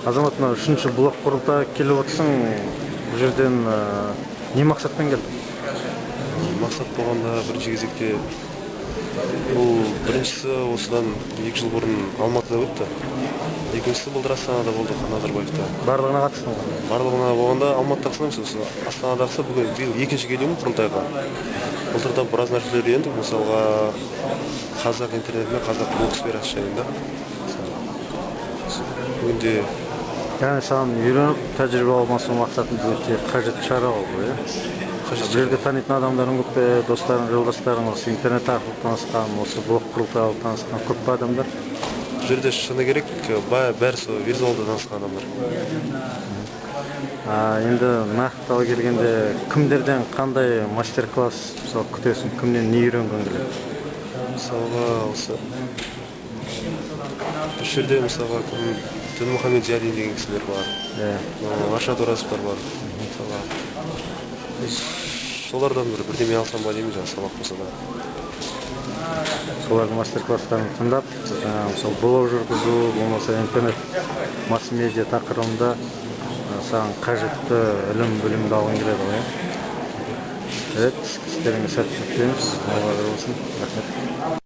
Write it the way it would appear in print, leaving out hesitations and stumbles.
Азамат, мына үшінші блок құрылтайға келіп отырсың, бұл жерден не мақсатпен келдің? Мақсат болғанда бірінші кезекте бұл біріншісі осыдан 2 жыл бұрын Алматыда өтті. Екіншісі былтыр Астанада болды, Назарбаевта. Барлығына қатыстың ғой? Барлығына болғанда Алматыдағысы емес, Астанадағысы бүгін биыл екінші келуім құрылтайға. Былтырда біраз нәрселер үйрендік, мысалға қазақ интернетіне қазақ блогсферасы жайында. Бүгінде Яғни саған үйреніп, тәжірибе алмасу мақсатында өте қажетті шара болды, Бұл жерде танитын адамдарың көп пе, достарың, жолдастарың, осы интернет арқылы танысқан, осы блог құрылтай арқылы танысқан көп пе адамдар? бұл жерде шыны керек, бәрі сол виртуалды танысқан адамдар. Енді нақтылы келгенде кімдерден қандай мастер-класс күтесің, кімнен не үйренгің келеді? Мысалға осы бұл жерде мысалға Дінмұхамед Зиядин деген кісілер бар, Аршат Оразовтар бар. Мысалға солардан бірдеме алсам ба деймін, сабақ болса да. Солардың мастер-класстарын тыңдап, мысалы блог жүргізу, болмаса интернет масс-медиа тақырыбында саған қажетті білімді алғың келеді ғой. Істеріңе сәттілік тілейміз. Алла разы болсын. Рахмет.